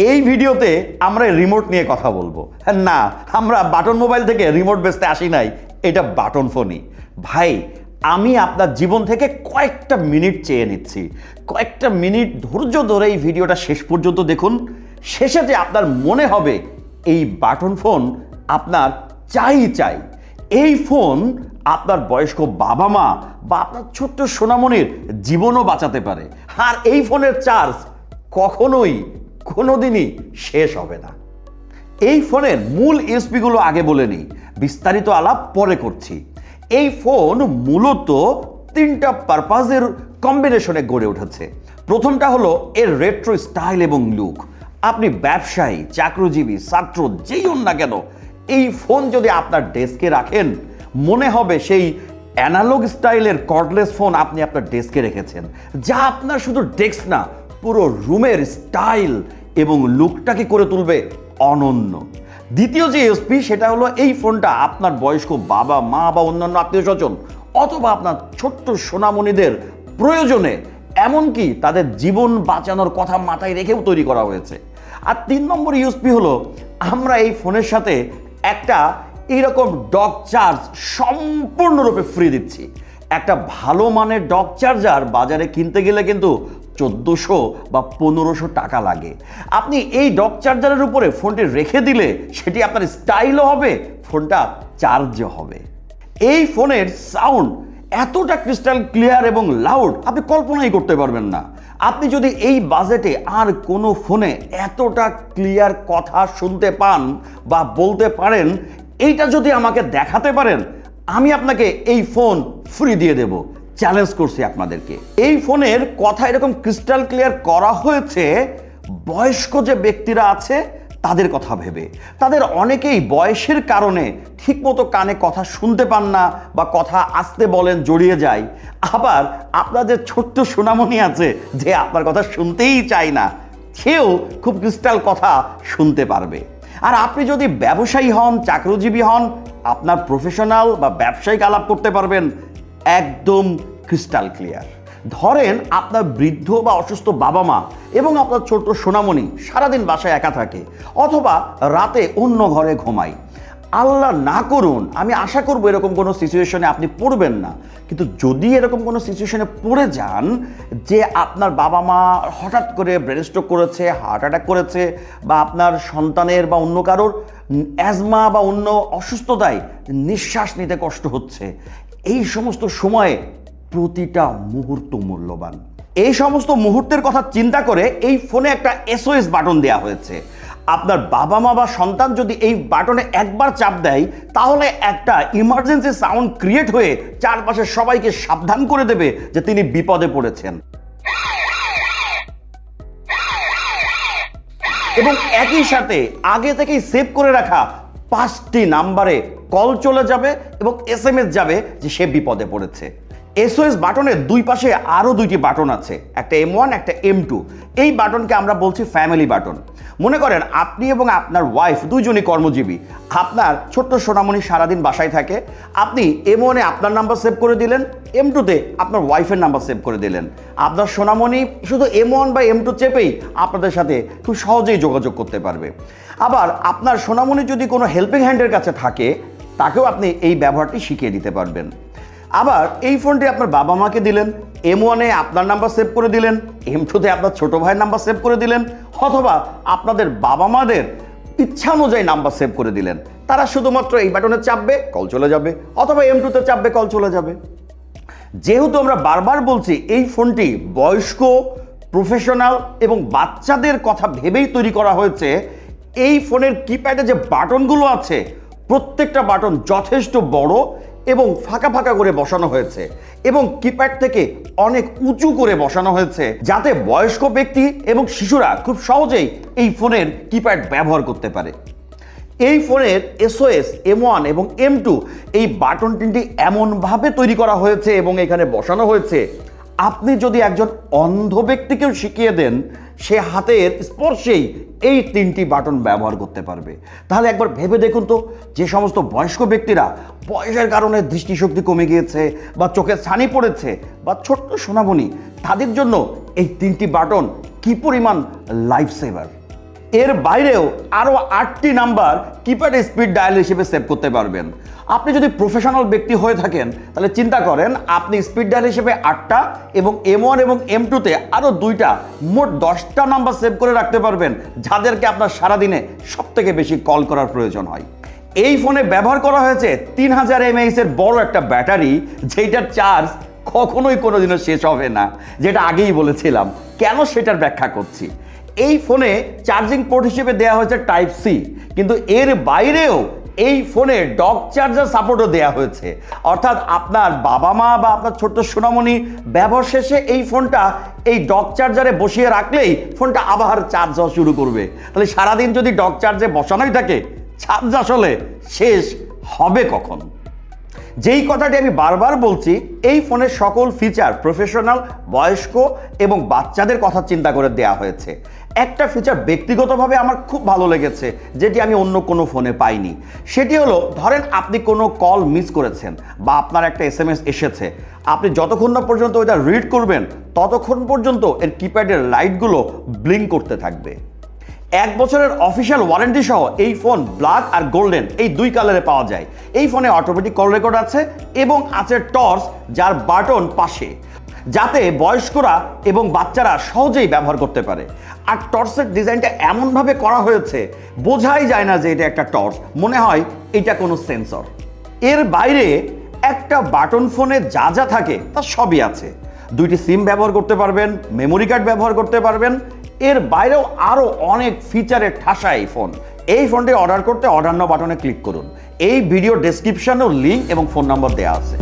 এই ভিডিওতে আমরা রিমোট নিয়ে কথা বলবো। না, আমরা বাটন মোবাইল থেকে রিমোট বেচতে আসি নাই, এটা বাটন ফোনই। ভাই, আমি আপনার জীবন থেকে কয়েকটা মিনিট চেয়ে নিচ্ছি, কয়েকটা মিনিট ধৈর্য ধরে এই ভিডিওটা শেষ পর্যন্ত দেখুন। শেষে যে আপনার মনে হবে এই বাটন ফোন আপনার চাই। এই ফোন আপনার বয়স্ক বাবা মা বা আপনার ছোট্ট সোনামণির জীবনও বাঁচাতে পারে। আর এই ফোনের চার্জ কখনোই কোনোদিনই শেষ হবে না। এই ফোনের মূল ইউএসপিগুলো আগে বলে নিই, বিস্তারিত আলাপ পরে করছি। এই ফোন মূলত তিনটা পারপাজের কম্বিনেশনে গড়ে উঠেছে। প্রথমটা হলো এর রেট্রো স্টাইল এবং লুক। আপনি ব্যবসায়ী, চাকরিজীবী, ছাত্র যেই হন না কেন, এই ফোন যদি আপনার ডেস্কে রাখেন মনে হবে সেই অ্যানালগ স্টাইলের কর্ডলেস ফোন আপনি আপনার ডেস্কে রেখেছেন, যা আপনার শুধু ডেস্ক না, পুরো রুমের স্টাইল এবং লুকটাকে করে তুলবে অনন্য। দ্বিতীয় যে ইউএসপি সেটা হলো এই ফোনটা আপনার বয়স্ক বাবা মা বা অন্যান্য আত্মীয় স্বজন অথবা আপনার ছোট্ট সোনামণিদের প্রয়োজনে, এমনকি তাদের জীবন বাঁচানোর কথা মাথায় রেখেও তৈরি করা হয়েছে। আর 3 নম্বর ইউএসপি হলো আমরা এই ফোনের সাথে একটা এইরকম ডক চার্জ সম্পূর্ণরূপে ফ্রি দিচ্ছি। একটা ভালো মানের ডক চার্জার বাজারে কিনতে গেলে কিন্তু 1400 বা 1500 টাকা লাগে। আপনি এই ডক চার্জারের উপরে ফোনটি রেখে দিলে সেটি আপনার স্টাইলও হবে, ফোনটা চার্জও হবে। এই ফোনের সাউন্ড এতটা ক্রিস্টাল ক্লিয়ার এবং লাউড আপনি কল্পনাই করতে পারবেন না। আপনি যদি এই বাজেটে আর কোনো ফোনে এতটা ক্লিয়ার কথা শুনতে পান বা বলতে পারেন, এইটা যদি আমাকে দেখাতে পারেন, আমি আপনাকে এই ফোন ফ্রি দিয়ে দেব। চ্যালেঞ্জ করছি আপনাদেরকে। এই ফোনের কথা এরকম ক্রিস্টাল ক্লিয়ার করা হয়েছে বয়স্ক যে ব্যক্তিরা আছে তাদের কথা ভেবে। তাদের অনেকেই বয়সের কারণে ঠিকমতো কানে কথা শুনতে পান না বা কথা আসতে বলেন, জড়িয়ে যায়। আবার আপনাদের ছোট্ট সোনামণি আছে যে আপনার কথা শুনতেই চায় না, সেও খুব ক্রিস্টাল কথা শুনতে পারবে। আর আপনি যদি ব্যবসায়ী হন, চাকরিজীবী হন, আপনার প্রফেশনাল বা ব্যবসায়িক আলাপ করতে পারবেন একদম ক্রিস্টাল ক্লিয়ার। ধরেন আপনার বৃদ্ধ বা অসুস্থ বাবা মা এবং আপনার ছোট্ট সোনামণি সারাদিন বাসায় একা থাকে অথবা রাতে অন্য ঘরে ঘুমায়। আল্লাহ না করুন, আমি আশা করব এরকম কোনো সিচুয়েশনে আপনি পড়বেন না, কিন্তু যদি এরকম কোনো সিচুয়েশনে পড়ে যান যে আপনার বাবা মা হঠাৎ করে ব্রেন স্ট্রোক করেছে, হার্ট অ্যাটাক করেছে, বা আপনার সন্তানের বা অন্য কারোর অ্যাজমা বা অন্য অসুস্থতায় নিঃশ্বাস নিতে কষ্ট হচ্ছে, এই সমস্ত সময়ে প্রতিটা মুহূর্ত মূল্যবান। এই সমস্ত মুহূর্তের কথা চিন্তা করে এই ফোনে একটা SOS বাটন দেওয়া হয়েছে। আপনার বাবা মা বা সন্তান যদি এই বাটনে একবার চাপ দেয়, তাহলে একটা ইমার্জেন্সি সাউন্ড ক্রিয়েট হয়ে চারপাশে সবাইকে সাবধান করে দেবে যে তিনি বিপদে পড়েছেন। এবং একই সাথে আগে থেকেই সেভ করে রাখা 5টি নাম্বারে কল চলে যাবে এবং SMS যাবে যে সে বিপদে পড়েছে। SOS বাটনের দুই পাশে আরও 2টি বাটন আছে, একটা M1 একটা M2। এই বাটনকে আমরা বলছি ফ্যামিলি বাটন। মনে করেন আপনি এবং আপনার ওয়াইফ দুইজনই কর্মজীবী, আপনার ছোট্ট সোনামণি সারাদিন বাসায় থাকে। আপনি M1-এ আপনার নাম্বার সেভ করে দিলেন, M2-তে আপনার ওয়াইফের নাম্বার সেভ করে দিলেন। আপনার সোনামণি শুধু M1 বা M2 চেপেই আপনাদের সাথে খুব সহজেই যোগাযোগ করতে পারবে। আবার আপনার সোনামণি যদি কোনো হেল্পিং হ্যান্ডের কাছে থাকে, তাকেও আপনি এই ব্যবহারটি শিখিয়ে দিতে পারবেন। আবার এই ফোনটি আপনার বাবা মাকে দিলেন, M1-এ আপনার নাম্বার সেভ করে দিলেন, M2-তে আপনার ছোট ভাইয়ের নাম্বার সেভ করে দিলেন, অথবা আপনাদের বাবা মাদের ইচ্ছা অনুযায়ী নাম্বার সেভ করে দিলেন। তারা শুধুমাত্র এই বাটনে চাপবে, কল চলে যাবে, অথবা M2-তে চাপবে, কল চলে যাবে। যেহেতু আমরা বারবার বলছি এই ফোনটি বয়স্ক, প্রফেশনাল এবং বাচ্চাদের কথা ভেবেই তৈরি করা হয়েছে, এই ফোনের কিপ্যাডে যে বাটনগুলো আছে প্রত্যেকটা বাটন যথেষ্ট বড় এবং ফাঁকা ফাঁকা করে বসানো হয়েছে, এবং কিপ্যাড থেকে অনেক উঁচু করে বসানো হয়েছে যাতে বয়স্ক ব্যক্তি এবং শিশুরা খুব সহজেই এই ফোনের কিপ্যাড ব্যবহার করতে পারে। এই ফোনের SOS M1 এবং M2 এই বাটন তিনটি এমনভাবে তৈরি করা হয়েছে এবং এখানে বসানো হয়েছে, আপনি যদি একজন অন্ধ ব্যক্তিকেও শিখিয়ে দেন, সে হাতের স্পর্শেই এই 3টি বাটন ব্যবহার করতে পারবে। তাহলে একবার ভেবে দেখুন তো, যে সমস্ত বয়স্ক ব্যক্তিরা বয়সের কারণে দৃষ্টিশক্তি কমে গিয়েছে বা চোখে ছানি পড়েছে বা ছোট্ট সোনামণি, তাদের জন্য এই 3টি বাটন কি পরিমাণ লাইফ সেভার। এর বাইরেও আরও 8টি নাম্বার কিপ্যাড স্পিড ডায়াল হিসেবে সেভ করতে পারবেন। আপনি যদি প্রফেশনাল ব্যক্তি হয়ে থাকেন তাহলে চিন্তা করেন আপনি স্পিড ডায়াল হিসেবে 8টা এবং M1 এবং M2-তে আরও 2টা, মোট 10টা নাম্বার সেভ করে রাখতে পারবেন যাদেরকে আপনার সারাদিনে সবথেকে বেশি কল করার প্রয়োজন হয়। এই ফোনে ব্যবহার করা হয়েছে 3000 mAh এর বড় একটা ব্যাটারি, যেটার চার্জ কখনোই কোনোদিনও শেষ হবে না, যেটা আগেই বলেছিলাম। কেন সেটার ব্যাখ্যা করছি। এই ফোনে চার্জিং পোর্ট হিসেবে দেওয়া হয়েছে টাইপ সি, কিন্তু এর বাইরেও এই ফোনে ডক চার্জার সাপোর্টও দেওয়া হয়েছে। অর্থাৎ আপনার বাবা মা বা আপনার ছোট্ট সোনামণি ব্যবহার শেষে এই ফোনটা এই ডক চার্জারে বসিয়ে রাখলেই ফোনটা আবার চার্জ হওয়া শুরু করবে। তাহলে সারাদিন যদি ডক চার্জে বসানোই থাকে, চার্জ আসলে শেষ হবে কখন? যেই কথাটি আমি বারবার বলছি, এই ফোনের সকল ফিচার প্রফেশনাল, বয়স্ক এবং বাচ্চাদের কথা চিন্তা করে দেওয়া হয়েছে। একটা ফিচার ব্যক্তিগতভাবে আমার খুব ভালো লেগেছে, যেটি আমি অন্য কোনো ফোনে পাইনি। সেটি হলো, ধরেন আপনি কোনো কল মিস করেছেন বা আপনার একটা SMS এসেছে, আপনি যতক্ষণ না পর্যন্ত ওইটা রিড করবেন ততক্ষণ পর্যন্ত এর কিপ্যাডের লাইটগুলো ব্লিঙ্ক করতে থাকবে। 1 বছরের অফিসিয়াল ওয়ারেন্টি সহ এই ফোন ব্ল্যাক আর গোল্ডেন এই 2 কালারে পাওয়া যায়। এই ফোনে অটোমেটিক কল রেকর্ড আছে এবং আছে টর্চ, যার বাটন পাশে, যাতে বয়স্করা এবং বাচ্চারা সহজেই ব্যবহার করতে পারে। আর টর্চের ডিজাইনটা এমনভাবে করা হয়েছে বোঝাই যায় না যে এটা একটা টর্চ, মনে হয় এটা কোনো সেন্সর। এর বাইরে একটা বাটন ফোনে যা যা থাকে তা সবই আছে। 2টি সিম ব্যবহার করতে পারবেন, মেমোরি কার্ড ব্যবহার করতে পারবেন। এর বাইরেও আরও অনেক ফিচারের ঠাসা এই ফোন। এই ফোনটি অর্ডার করতে অর্ডার নাও বাটনে ক্লিক করুন। এই ভিডিও ডেসক্রিপশনেও লিঙ্ক এবং ফোন নাম্বার দেওয়া আছে।